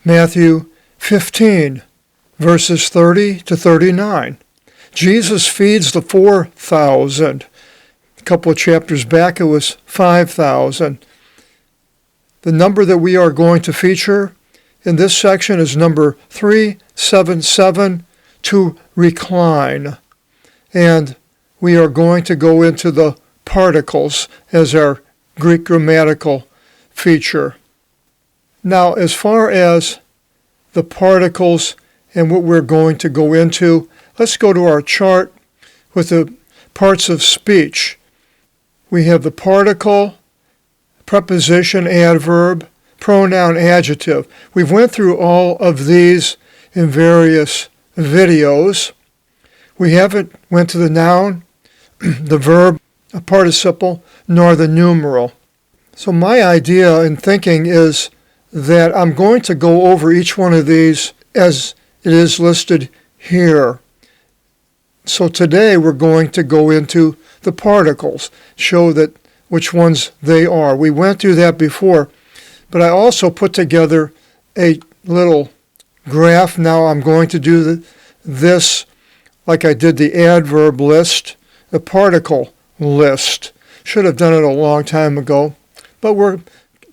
Matthew 15, verses 30 to 39. Jesus feeds the 4,000. A couple of chapters back, it was 5,000. The number that we are going to feature in this section is number 377, to recline. And we are going to go into the particles as our Greek grammatical feature. Now, as far as the particles and what we're going to go into, let's go to our chart with the parts of speech. We have the particle, preposition, adverb, pronoun, adjective. We've went through all of these in various videos. We haven't went to the noun, the verb, a participle, nor the numeral. So my idea in thinking is that I'm going to go over each one of these as it is listed here. So today we're going to go into the particles, show that which ones they are. We went through that before, but I also put together a little graph. Now I'm going to do this like I did the adverb list, the particle list. Should have done it a long time ago, but we're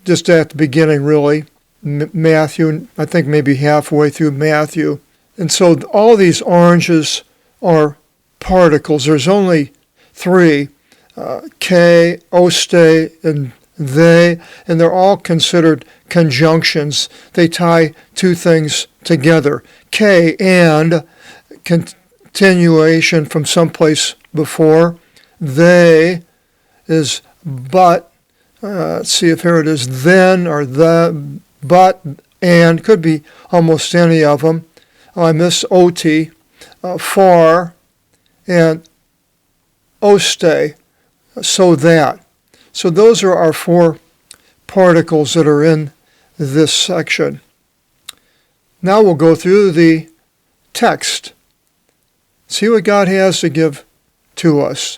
just at the beginning, really. Matthew, I think maybe halfway through Matthew. And so all these oranges are particles. There's only three, K, oste, and they, and they're all considered conjunctions. They tie two things together. K, and, continuation from someplace before. They is but. Let's see if here it is, then, or the, but, and, could be almost any of them. I missed ot, for, and oste, so that. So those are our four particles that are in this section. Now we'll go through the text. See what God has to give to us.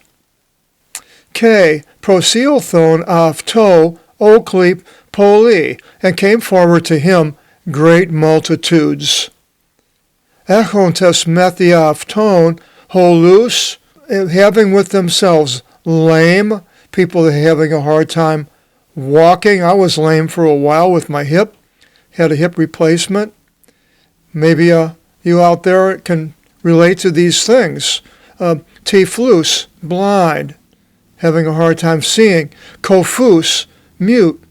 K, prosilthon avto oklip poli, and came forward to him great multitudes. Echontes methiavton holus, having with themselves lame, people that are having a hard time walking. I was lame for a while with my hip, had a hip replacement. Maybe you out there can relate to these things. Tiflus, blind, having a hard time seeing. Kofus, mute,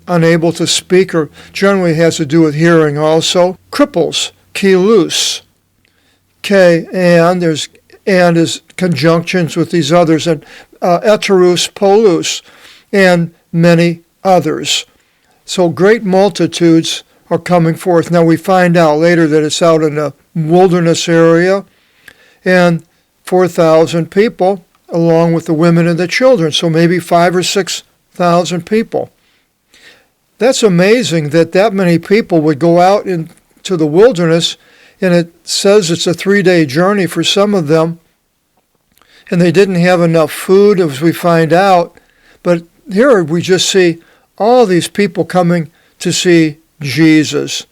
unable to speak, or generally has to do with hearing also. Cripples, kilus. K, and there's and is conjunctions with these others, and eterus polus, and many others. So great multitudes are coming forth. Now we find out later that it's out in a wilderness area, and 4,000 people, along with the women and the children, so maybe 5,000 or 6,000 people. That's amazing that many people would go out into the wilderness, and it says it's a 3-day journey for some of them, and they didn't have enough food, as we find out. But here we just see all these people coming to see Jesus.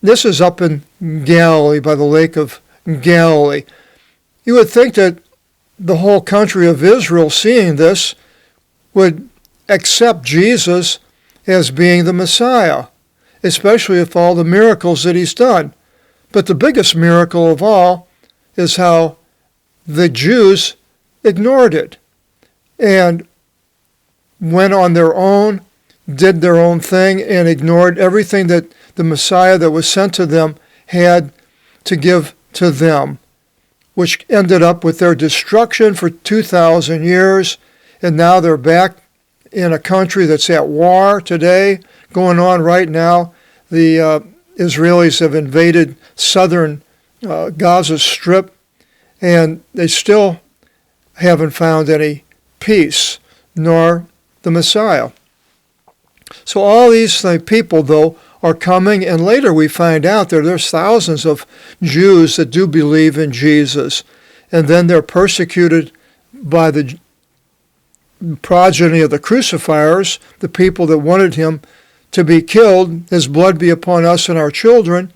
This is up in Galilee, by the Lake of Galilee. You would think that the whole country of Israel, seeing this, would accept Jesus as being the Messiah, especially with all the miracles that he's done. But the biggest miracle of all is how the Jews ignored it and went on their own, did their own thing, and ignored everything that the Messiah that was sent to them had to give to them, which ended up with their destruction for 2,000 years, and now they're back in a country that's at war today, going on right now. The Israelis have invaded southern Gaza Strip, and they still haven't found any peace, nor the Messiah. So all these people, though, are coming, and later we find out that there's thousands of Jews that do believe in Jesus, and then they're persecuted by the progeny of the crucifiers, the people that wanted him to be killed, his blood be upon us and our children.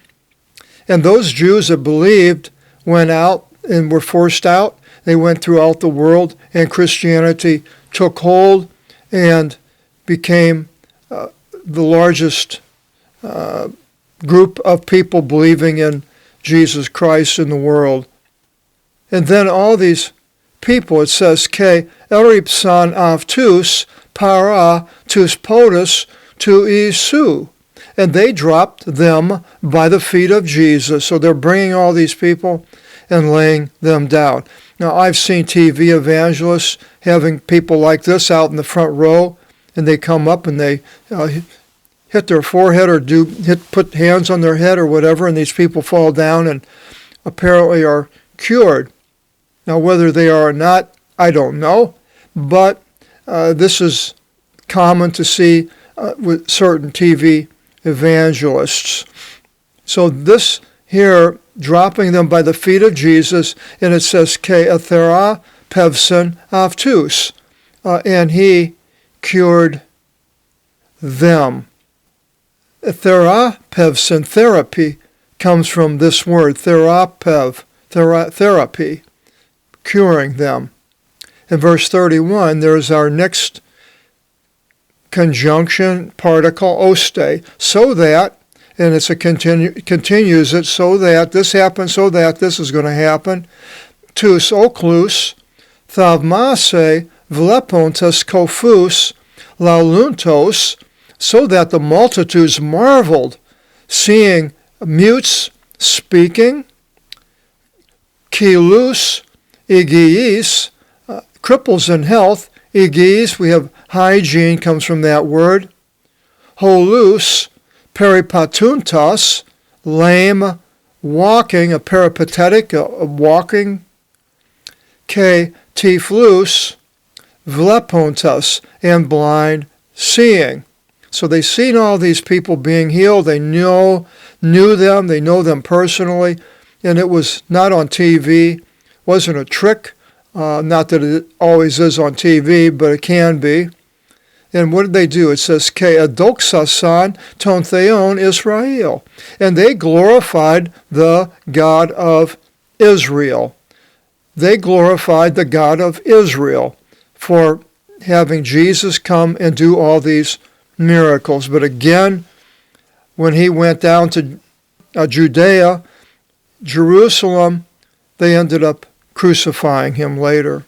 And those Jews that believed went out and were forced out. They went throughout the world, and Christianity took hold and became the largest group of people believing in Jesus Christ in the world. And then all these people, it says, Ke eripsan avtus para tus potus tu Isu. And they dropped them by the feet of Jesus. So they're bringing all these people and laying them down. Now, I've seen TV evangelists having people like this out in the front row, and they come up and they hit their forehead or put hands on their head or whatever, and these people fall down and apparently are cured. Now, whether they are or not, I don't know, but this is common to see with certain TV evangelists. So this here, dropping them by the feet of Jesus, and it says, Ke athera pevsen avtus, and he cured them. Thera pevsen, therapy, comes from this word, therapev, therapy, curing them. In verse 31, there's our next conjunction particle, oste, so that, and it's a continues it, so that this happens, so that this is going to happen. Tus oklus, thavmase, vlepontas kofus, lauluntos, so that the multitudes marveled, seeing mutes speaking, kilus, igiis, cripples in health, igiis, we have hygiene, comes from that word, holus, peripatuntas, lame, walking, a peripatetic, a walking, ke tiflus, vlepontas, and blind, seeing. So they've seen all these people being healed. They knew them. They know them personally. And it was not on TV. Wasn't a trick. Not that it always is on TV, but it can be. And what did they do? It says, Ke adoksasan ton theon Israel. And they glorified the God of Israel. They glorified the God of Israel for having Jesus come and do all these miracles. But again, when he went down to Judea, Jerusalem, they ended up crucifying him later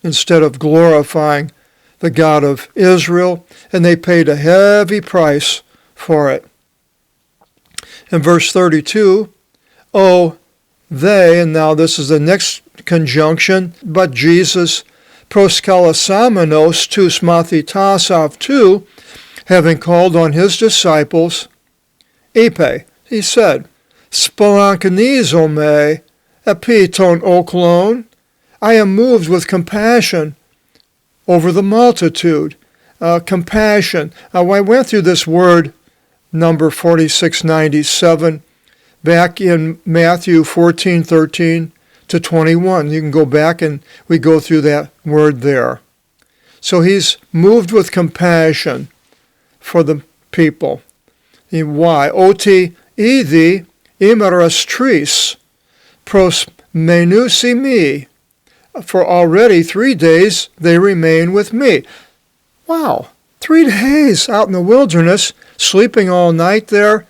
instead of glorifying the God of Israel, and they paid a heavy price for it. In verse 32, they, and now this is the next conjunction, but Jesus proskalasamenos tus mathitas avtu, having called on his disciples, Epe, he said, Spalankanizo me, epiton oklon, I am moved with compassion over the multitude. Compassion. I went through this word, number 4697, back in Matthew 14:13 to 21. You can go back and we go through that word there. So he's moved with compassion for the people. Why? Oti idi imeras tris pros menusi me. For already 3 days they remain with me. Wow, 3 days out in the wilderness, sleeping all night there,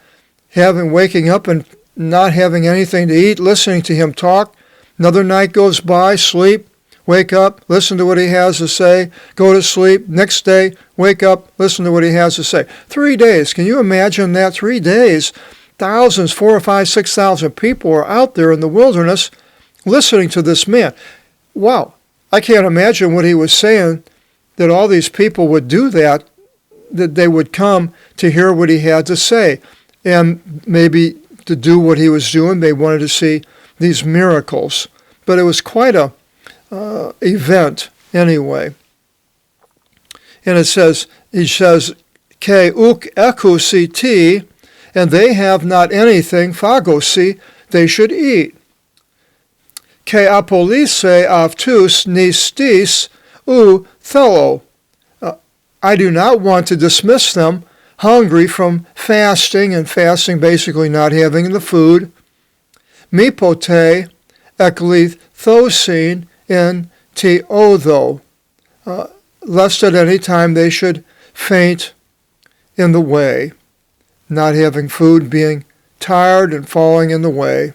waking up and not having anything to eat, listening to him talk. Another night goes by, sleep, wake up, listen to what he has to say, go to sleep. Next day, wake up, listen to what he has to say. 3 days. Can you imagine that? 3 days. Thousands, 4,000 or 5,000, 6,000 people are out there in the wilderness listening to this man. Wow, I can't imagine what he was saying, that all these people would do that they would come to hear what he had to say. And maybe to do what he was doing, they wanted to see these miracles. But it was quite a event anyway. And he says, Ke uk ekusi ti, and they have not anything, phagosi, they should eat. Ke apolise avtus nistis u thelo. I do not want to dismiss them, hungry from fasting, and fasting basically not having the food. Mipote eklithosin in teotho, lest at any time they should faint in the way, not having food, being tired and falling in the way.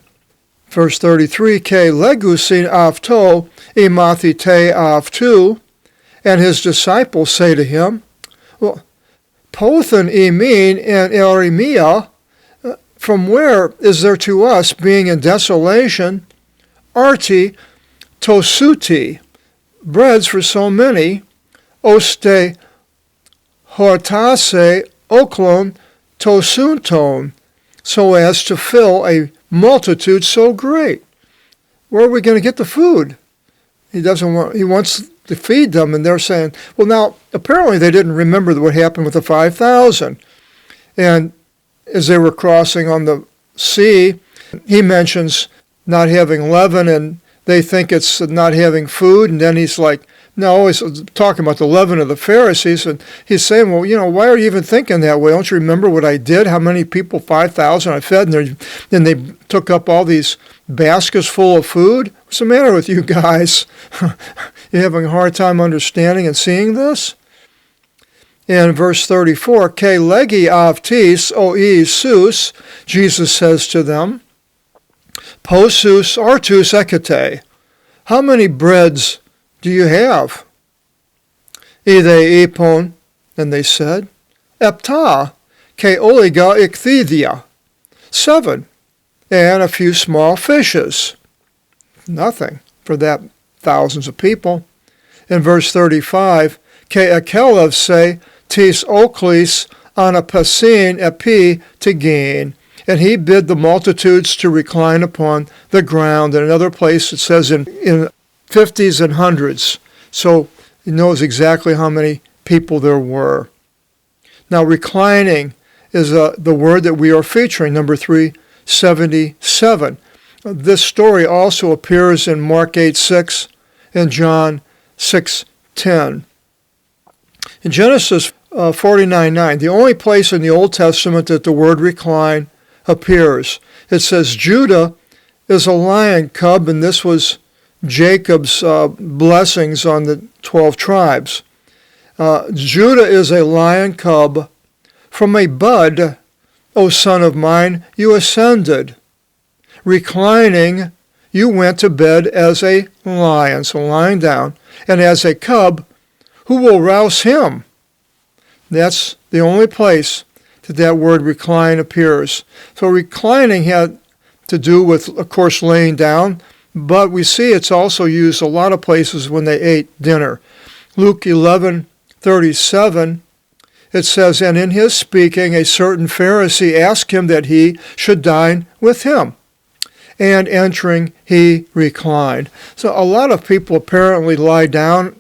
Verse 33, Ke legusin avto imathite avtu, and his disciples say to him, well, Pothen imin and erimia, from where is there to us, being in desolation, arti tosuti, breads for so many, oste hortase oklon tosunton, so as to fill a multitude so great? Where are we going to get the food? He wants to feed them, and they're saying, well, now, apparently they didn't remember what happened with the 5,000. And as they were crossing on the sea, he mentions not having leaven, and they think it's not having food, and then he's like, no, he's talking about the leaven of the Pharisees, and he's saying, well, why are you even thinking that way? Don't you remember what I did? How many people, 5,000 I fed, and then they took up all these baskets full of food? What's the matter with you guys? You're having a hard time understanding and seeing this? In verse 34, Ke legi avtis o Isus, Jesus says to them, Posus artus ekete, how many breads do you have? Ide ipon, and they said, Epta, ke oliga ikthidia, 7, and a few small fishes. Nothing for that thousands of people. In verse 35, Ke akelev se tis oklis anapasin epi tigin, and he bid the multitudes to recline upon the ground. In another place it says in 50s and hundreds. So he knows exactly how many people there were. Now reclining is the word that we are featuring, number 377. This story also appears in Mark 8:6 and John 6:10. In Genesis 49:9, the only place in the Old Testament that the word recline appears, it says Judah is a lion cub, and this was Jacob's blessings on the 12 tribes. Judah is a lion cub. From a bud, O son of mine, you ascended. Reclining, you went to bed as a lion, so lying down, and as a cub, who will rouse him? That's the only place that word recline appears. So reclining had to do with, of course, laying down, but we see it's also used a lot of places when they ate dinner. Luke 11:37, it says, and in his speaking, a certain Pharisee asked him that he should dine with him. And entering, he reclined. So a lot of people apparently lie down.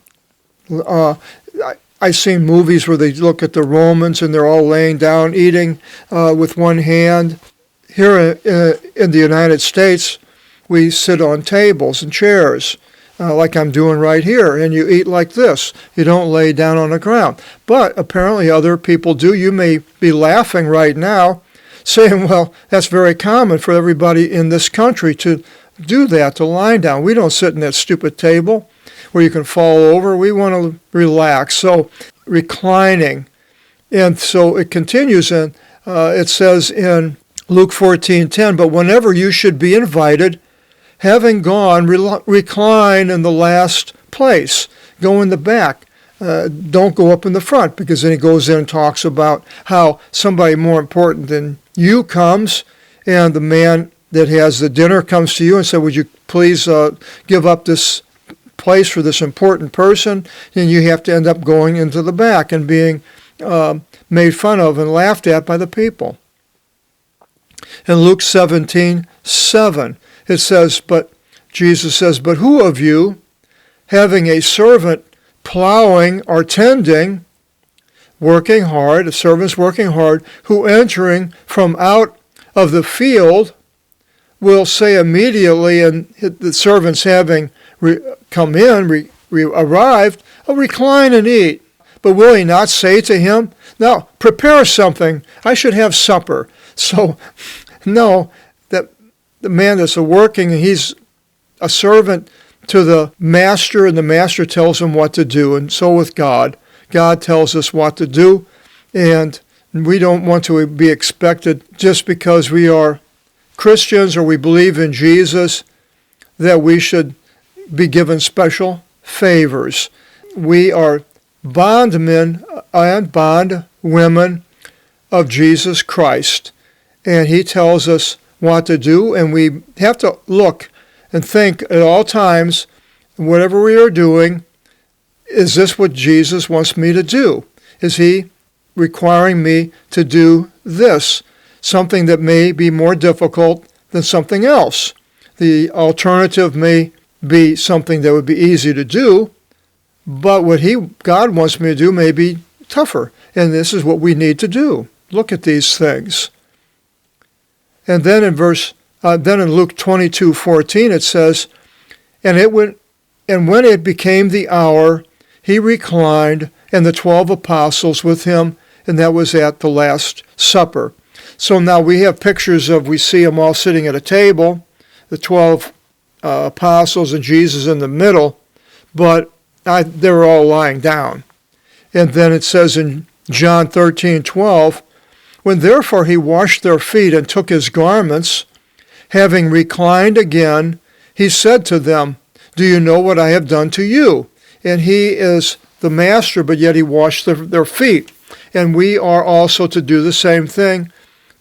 I've seen movies where they look at the Romans and they're all laying down, eating with one hand. Here in the United States, we sit on tables and chairs, like I'm doing right here, and you eat like this. You don't lay down on the ground. But apparently other people do. You may be laughing right now, saying, well, that's very common for everybody in this country to do that, to lie down. We don't sit in that stupid table where you can fall over. We want to relax. So reclining. And so it continues, and it says in Luke 14:10, but whenever you should be invited, having gone, recline in the last place. Go in the back. Don't go up in the front, because then he goes in and talks about how somebody more important than you comes, and the man that has the dinner comes to you and says, would you please give up this place for this important person? And you have to end up going into the back and being made fun of and laughed at by the people. In Luke 17:7, it says, Jesus says, but who of you, having a servant plowing or tending, working hard, a servant's working hard, who entering from out of the field will say immediately, and the servants having come in, arrived, recline and eat. But will he not say to him, now prepare something, I should have supper? So, no, that the man that's working, he's a servant to the master, and the master tells him what to do. And so with God, God tells us what to do, and we don't want to be expected just because we are Christians or we believe in Jesus that we should be given special favors. We are bondmen and bondwomen of Jesus Christ, and he tells us what to do, and we have to look and think at all times, whatever we are doing, is this what Jesus wants me to do? Is he requiring me to do this, something that may be more difficult than something else? The alternative may be something that would be easy to do, but what God wants me to do may be tougher, and this is what we need to do. Look at these things. And then in Luke 22:14 it says, and when it became the hour, he reclined, and the 12 apostles with him, and that was at the Last Supper. So now we have pictures we see them all sitting at a table, the 12 apostles and Jesus in the middle, but they were all lying down. And then it says in John 13:12, when therefore he washed their feet and took his garments, having reclined again, he said to them, do you know what I have done to you? And he is the master, but yet he washed their feet. And we are also to do the same thing,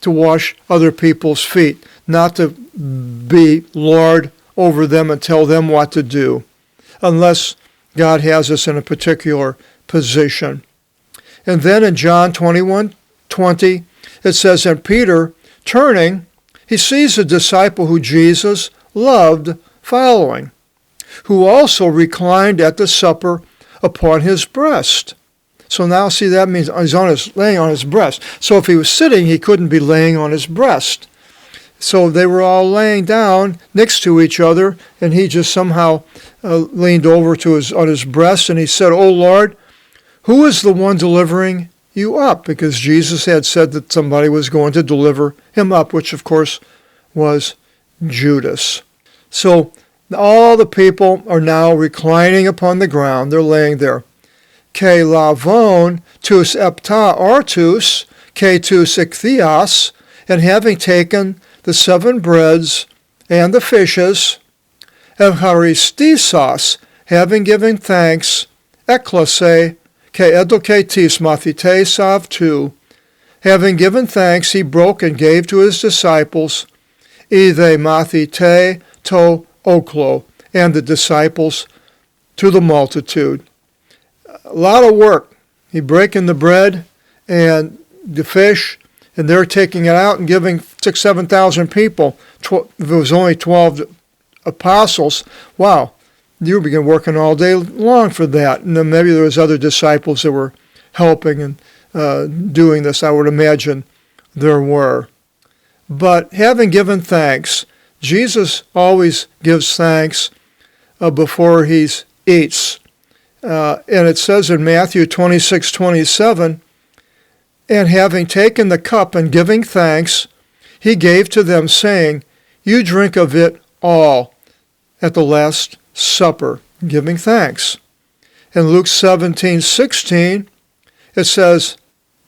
to wash other people's feet, not to be lord over them and tell them what to do, unless God has us in a particular position. And then in John 21:20, it says, and Peter, turning, he sees a disciple who Jesus loved following, who also reclined at the supper upon his breast. So now see, that means he's laying on his breast. So if he was sitting, he couldn't be laying on his breast. So they were all laying down next to each other, and he just somehow leaned over on his breast, and he said, O Lord, who is the one delivering you up? Because Jesus had said that somebody was going to deliver him up, which of course was Judas. So all the people are now reclining upon the ground. They're laying there. Ke lavon tus epta artus, ke tus ichthias, and having taken the 7 breads and the fishes, Eucharistisas, having given thanks, eklase, ke edoketis mathite savtu, having given thanks, he broke and gave to his disciples, ide mathite to oklo, and the disciples to the multitude. A lot of work. He breaking the bread and the fish, and they're taking it out and giving 7,000 people. If it was only 12 apostles, wow, you would begin working all day long for that. And then maybe there was other disciples that were helping and doing this. I would imagine there were. But having given thanks, Jesus always gives thanks before he eats. And it says in Matthew 26:27, and having taken the cup and giving thanks, he gave to them, saying, you drink of it all at the Last Supper, giving thanks. In Luke 17:16, it says,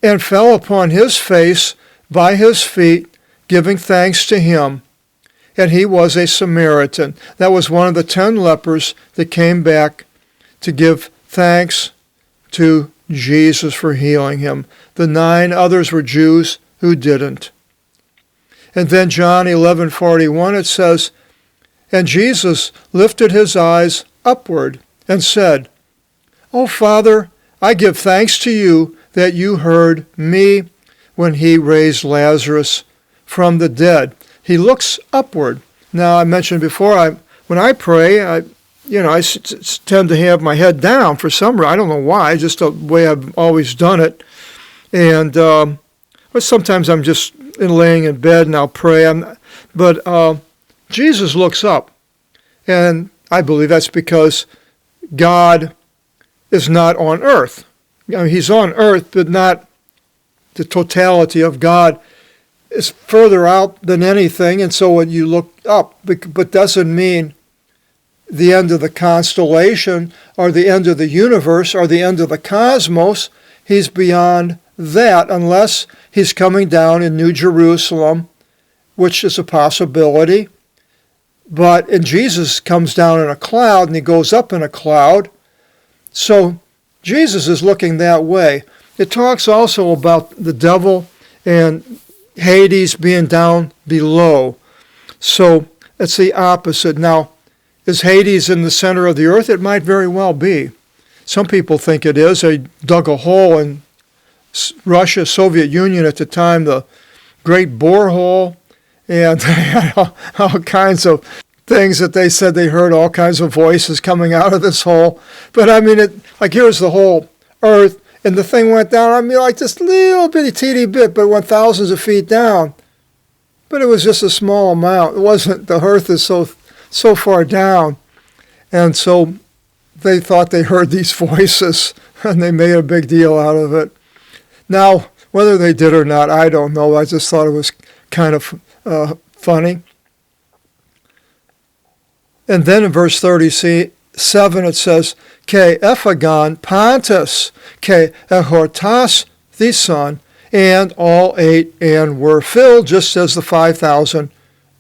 and fell upon his face by his feet, giving thanks to him. And he was a Samaritan. That was one of the 10 lepers that came back to give thanks to Jesus for healing him. The 9 others were Jews who didn't. And then John 11:41, it says, and Jesus lifted his eyes upward and said, O Father, I give thanks to you that you heard me when he raised Lazarus from the dead. He looks upward. Now, I mentioned before, when I pray, I tend to have my head down for some reason. I don't know why, just the way I've always done it. And but sometimes I'm just laying in bed and I'll pray. But Jesus looks up. And I believe that's because God is not on earth. he's on earth, but not the totality of God. Is further out than anything, and so when you look up, but doesn't mean the end of the constellation or the end of the universe or the end of the cosmos. He's beyond that, unless he's coming down in New Jerusalem, which is a possibility. And Jesus comes down in a cloud, and he goes up in a cloud. So Jesus is looking that way. It talks also about the devil and Hades being down below. So it's the opposite. Now, is Hades in the center of the earth? It might very well be. Some people think it is. They dug a hole in Russia, Soviet Union at the time, the Great Borehole, and they had all kinds of things that they said they heard, all kinds of voices coming out of this hole. But I mean, here's the whole earth, and the thing went down, like this little bitty teeny bit, but it went thousands of feet down. But it was just a small amount. It wasn't, the earth is so far down. And so they thought they heard these voices, and they made a big deal out of it. Now, whether they did or not, I don't know. I just thought it was kind of funny. And then in verse 37 it says, Ke ephagon Pontus, ke ehortas thison, and all ate and were filled, just as the 5,000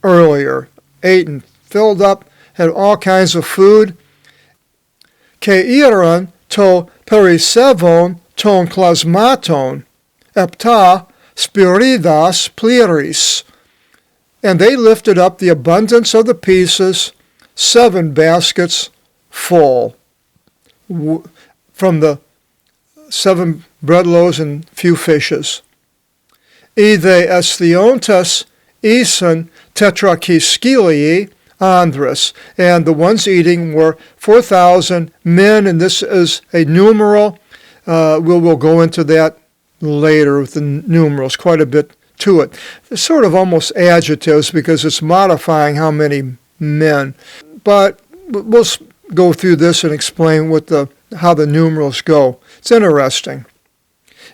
earlier. Ate and filled up, had all kinds of food. Ke iron to perisevon ton klasmaton, epta spiridas pliris. And they lifted up the abundance of the pieces, 7 baskets full, from the 7 bread loaves and few fishes. Ide esthiontes ison tetrakiskilii andres. And the ones eating were 4,000 men, and this is a numeral. We'll go into that later with the numerals, quite a bit to it. It's sort of almost adjectives because it's modifying how many men. But we'll go through this and explain how the numerals go. It's interesting.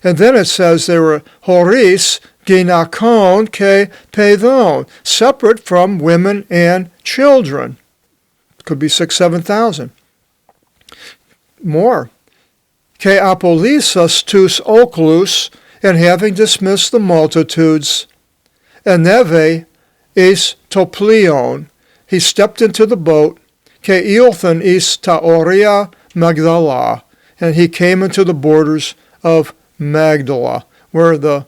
And then it says they were horis ginakon ke pedon, separate from women and children. Could be 7,000. More. Ke apolisas tous oculus, and having dismissed the multitudes, eneve is toplion, he stepped into the boat, ke ilthan is taoria Magdala, and he came into the borders of Magdala, where the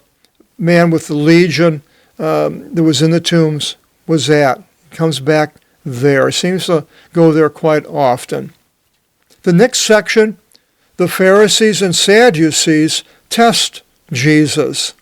man with the legion that was in the tombs was at. He comes back there. He seems to go there quite often. The next section, the Pharisees and Sadducees test Jesus.